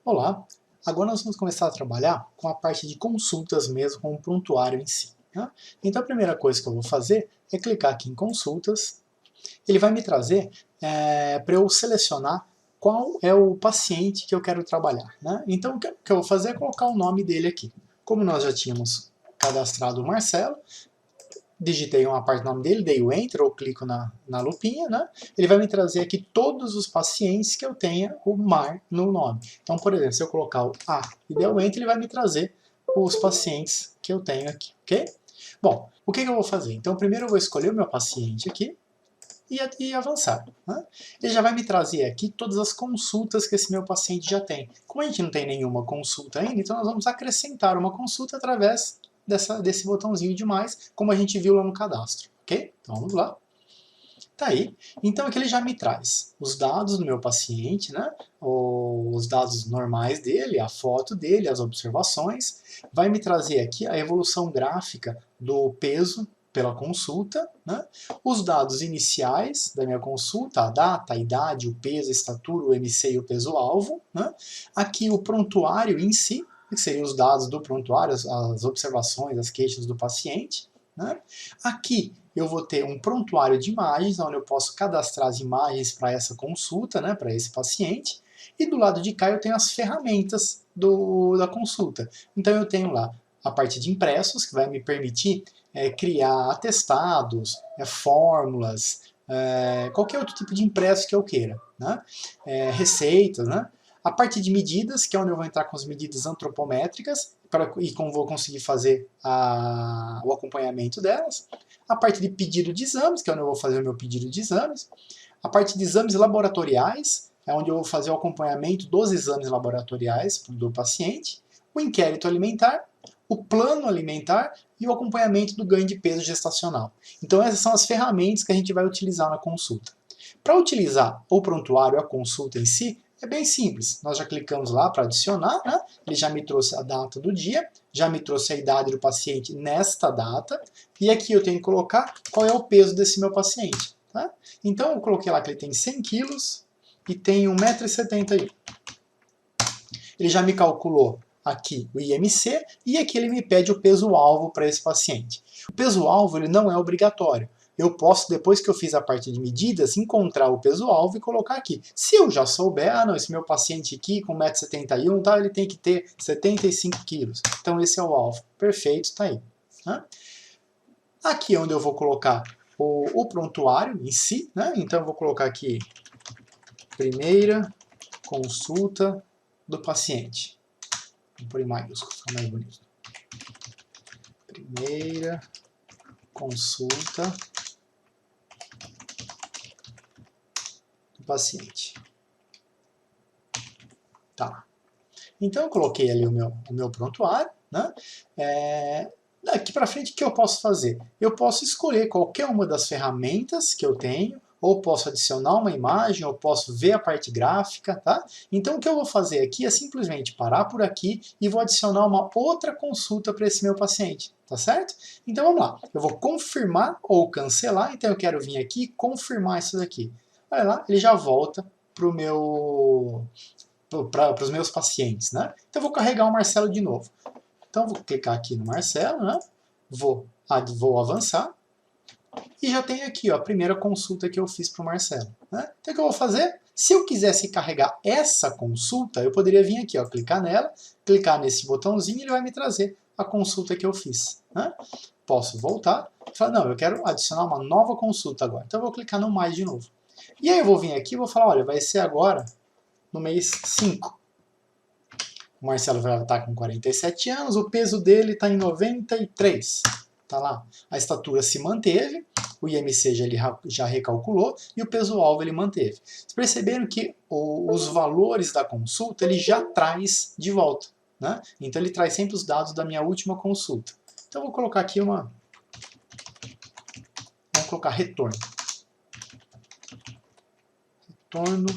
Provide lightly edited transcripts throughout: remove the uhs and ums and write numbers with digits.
Olá, agora nós vamos começar a trabalhar com a parte de consultas mesmo, com o prontuário em si. Tá? Então a primeira coisa que eu vou fazer é clicar aqui em consultas. Ele vai me trazer para eu selecionar qual é o paciente que eu quero trabalhar. Né? Então o que eu vou fazer é colocar o nome dele aqui. Como nós já tínhamos cadastrado o Marcelo, digitei uma parte do nome dele, dei o Enter ou clico na lupinha, né? Ele vai me trazer aqui todos os pacientes que eu tenha o Mar no nome. Então, por exemplo, se eu colocar o A e der o Enter, ele vai me trazer os pacientes que eu tenho aqui, ok? Bom, o que eu vou fazer? Então, primeiro eu vou escolher o meu paciente aqui e avançar. Né? Ele já vai me trazer aqui todas as consultas que esse meu paciente já tem. Como a gente não tem nenhuma consulta ainda, então nós vamos acrescentar uma consulta através desse botãozinho de mais, como a gente viu lá no cadastro. Ok? Então vamos lá. Tá aí. Então aqui ele já me traz os dados do meu paciente, né? Os dados normais dele, a foto dele, as observações. Vai me trazer aqui a evolução gráfica do peso pela consulta, né? Os dados iniciais da minha consulta, a data, a idade, o peso, a estatura, o MC e o peso-alvo. Né? Aqui o prontuário em si, que seriam os dados do prontuário, as observações, as queixas do paciente. Né? Aqui eu vou ter um prontuário de imagens, onde eu posso cadastrar as imagens para essa consulta, né, para esse paciente. E do lado de cá eu tenho as ferramentas da consulta. Então eu tenho lá a parte de impressos, que vai me permitir criar atestados, fórmulas, qualquer outro tipo de impresso que eu queira. Né? Receitas, né? A parte de medidas, que é onde eu vou entrar com as medidas antropométricas, e como vou conseguir fazer o acompanhamento delas. A parte de pedido de exames, que é onde eu vou fazer o meu pedido de exames. A parte de exames laboratoriais, é onde eu vou fazer o acompanhamento dos exames laboratoriais do paciente. O inquérito alimentar, o plano alimentar e o acompanhamento do ganho de peso gestacional. Então essas são as ferramentas que a gente vai utilizar na consulta. Para utilizar o prontuário, a consulta em si, é bem simples. Nós já clicamos lá para adicionar, né? Ele já me trouxe a data do dia, já me trouxe a idade do paciente nesta data, e aqui eu tenho que colocar qual é o peso desse meu paciente. Tá? Então eu coloquei lá que ele tem 100 quilos e tem 1,71 m. Ele já me calculou aqui o IMC e aqui ele me pede o peso-alvo para esse paciente. O peso-alvo ele não é obrigatório. Eu posso, depois que eu fiz a parte de medidas, encontrar o peso-alvo e colocar aqui. Se eu já souber, não, esse meu paciente aqui com 1,71 m, tá, ele tem que ter 75 quilos. Então esse é o alvo. Perfeito, está aí. Né? Aqui é onde eu vou colocar o prontuário em si. Né? Então eu vou colocar aqui primeira consulta do paciente. Vou pôr em maiúsculo, fica mais bonito. Primeira consulta do paciente. Tá. Então eu coloquei ali o meu prontuário. Né? Daqui para frente, o que eu posso fazer? Eu posso escolher qualquer uma das ferramentas que eu tenho, ou posso adicionar uma imagem, ou posso ver a parte gráfica, tá? Então o que eu vou fazer aqui é simplesmente parar por aqui e vou adicionar uma outra consulta para esse meu paciente, tá certo? Então vamos lá, eu vou confirmar ou cancelar, então eu quero vir aqui e confirmar isso daqui. Olha lá, ele já volta para os meus pacientes, né? Então eu vou carregar o Marcelo de novo. Então vou clicar aqui no Marcelo, né? Vou avançar. E já tem aqui ó, a primeira consulta que eu fiz para o Marcelo. Né? Então o que eu vou fazer? Se eu quisesse carregar essa consulta, eu poderia vir aqui, ó, clicar nela, clicar nesse botãozinho e ele vai me trazer a consulta que eu fiz. Né? Posso voltar e falar, não, eu quero adicionar uma nova consulta agora. Então eu vou clicar no mais de novo. E aí eu vou vir aqui e vou falar, olha, vai ser agora no mês 5. O Marcelo vai estar com 47 anos, o peso dele está em 93. Tá lá. A estatura se manteve, o IMC já recalculou e o peso-alvo ele manteve. Vocês perceberam que os valores da consulta ele já traz de volta. Né? Então ele traz sempre os dados da minha última consulta. Então eu vou colocar aqui vamos colocar retorno. Retorno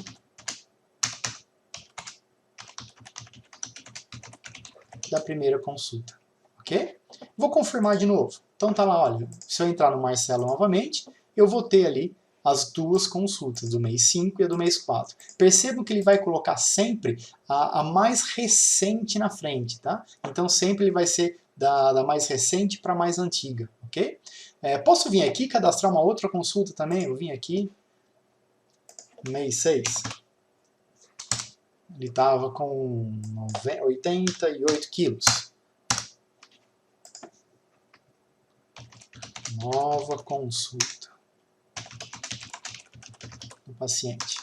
da primeira consulta. Ok? Vou confirmar de novo. Então tá lá, olha, se eu entrar no Marcelo novamente, eu vou ter ali as duas consultas, do mês 5 e a do mês 4. Percebam que ele vai colocar sempre a mais recente na frente, tá? Então sempre ele vai ser da mais recente para a mais antiga, ok? Posso vir aqui e cadastrar uma outra consulta também? Eu vim aqui, mês 6. Ele estava com 88 quilos. Nova consulta do paciente.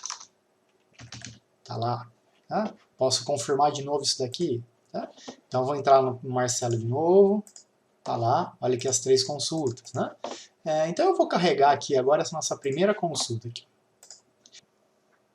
Tá lá. Tá? Posso confirmar de novo isso daqui? Tá? Então vou entrar no Marcelo de novo. Tá lá. Olha aqui as 3 consultas. Né? Então eu vou carregar aqui agora essa nossa primeira consulta aqui.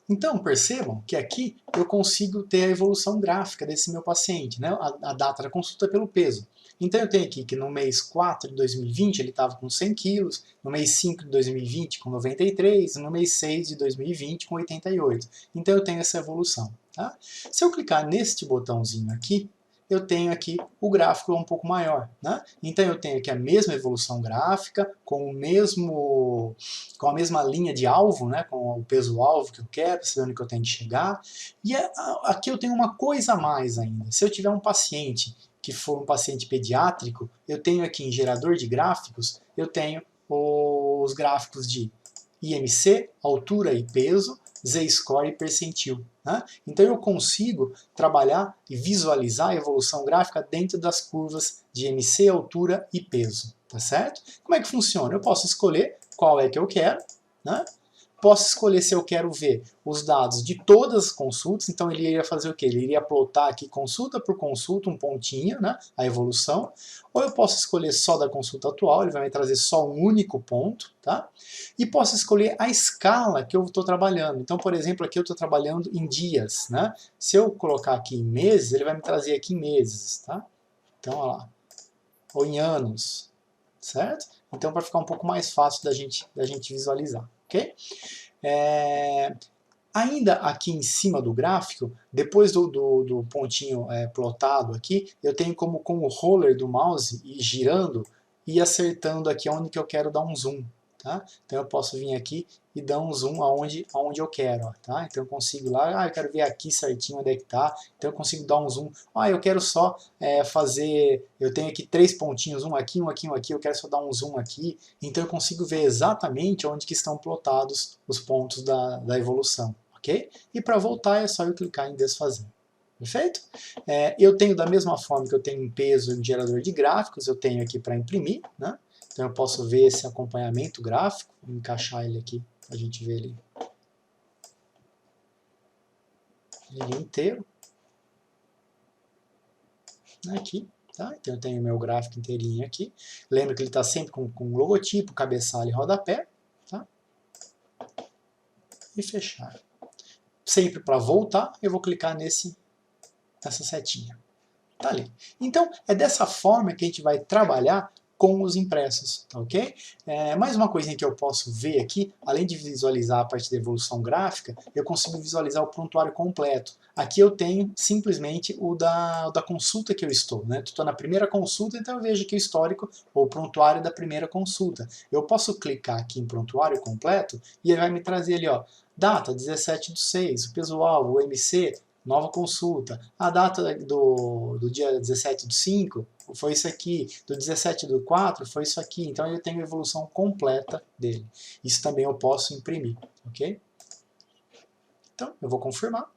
Então, percebam que aqui eu consigo ter a evolução gráfica desse meu paciente, né? A data da consulta pelo peso. Então eu tenho aqui que no mês 4 de 2020 ele estava com 100 quilos, no mês 5 de 2020 com 93, e no mês 6 de 2020 com 88. Então eu tenho essa evolução. Tá? Se eu clicar neste botãozinho aqui, eu tenho aqui o gráfico um pouco maior. Né? Então eu tenho aqui a mesma evolução gráfica, com a mesma linha de alvo, né? Com o peso-alvo que eu quero, saber onde que eu tenho que chegar. E aqui eu tenho uma coisa a mais ainda. Se eu tiver um paciente que for um paciente pediátrico, eu tenho aqui em gerador de gráficos, eu tenho os gráficos de IMC, altura e peso, Z-score e percentil. Né? Então eu consigo trabalhar e visualizar a evolução gráfica dentro das curvas de IMC, altura e peso. Tá certo? Como é que funciona? Eu posso escolher qual é que eu quero, né? Posso escolher se eu quero ver os dados de todas as consultas, então ele iria fazer o quê? Ele iria plotar aqui consulta por consulta, um pontinho, né, a evolução, ou eu posso escolher só da consulta atual, ele vai me trazer só um único ponto, tá? E posso escolher a escala que eu estou trabalhando. Então, por exemplo, aqui eu estou trabalhando em dias, né? Se eu colocar aqui em meses, ele vai me trazer aqui em meses, tá? Então, olha lá, ou em anos, certo? Então, para ficar um pouco mais fácil da gente visualizar. Okay? Ainda aqui em cima do gráfico, depois do pontinho plotado aqui, eu tenho como com o roller do mouse ir girando e acertando aqui onde que eu quero dar um zoom. Tá? Então eu posso vir aqui e dar um zoom aonde eu quero. Ó, tá? Então eu consigo lá, eu quero ver aqui certinho onde é que está, então eu consigo dar um zoom. Eu quero só fazer, eu tenho aqui 3 pontinhos, um aqui, um aqui, um aqui, eu quero só dar um zoom aqui, então eu consigo ver exatamente onde que estão plotados os pontos da evolução. Okay? E para voltar é só eu clicar em desfazer. Perfeito? Eu tenho da mesma forma que eu tenho em peso em gerador de gráficos, eu tenho aqui para imprimir, né? Então eu posso ver esse acompanhamento gráfico, vou encaixar ele aqui para a gente ver ele inteiro. Aqui, tá? Então eu tenho o meu gráfico inteirinho aqui. Lembra que ele está sempre com logotipo, cabeçalho e rodapé. Tá? E fechar. Sempre para voltar, eu vou clicar nessa setinha. Tá ali. Então é dessa forma que a gente vai trabalhar com os impressos, tá ok? Mais uma coisinha que eu posso ver aqui, além de visualizar a parte da evolução gráfica, eu consigo visualizar o prontuário completo. Aqui eu tenho simplesmente o da consulta que eu estou, né? Estou na primeira consulta, então eu vejo aqui o histórico ou prontuário da primeira consulta. Eu posso clicar aqui em prontuário completo e ele vai me trazer ali, ó, data 17/6, o peso-alvo, o MC, nova consulta. A data do dia 17/5 foi isso aqui, do 17/4 foi isso aqui, então eu tenho a evolução completa dele. Isso também eu posso imprimir, ok? Então, eu vou confirmar.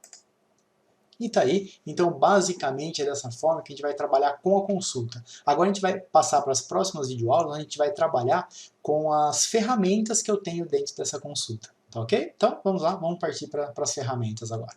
E tá aí. Então, basicamente, é dessa forma que a gente vai trabalhar com a consulta. Agora a gente vai passar para as próximas videoaulas, onde a gente vai trabalhar com as ferramentas que eu tenho dentro dessa consulta. Tá ok? Então, vamos lá, vamos partir para as ferramentas agora.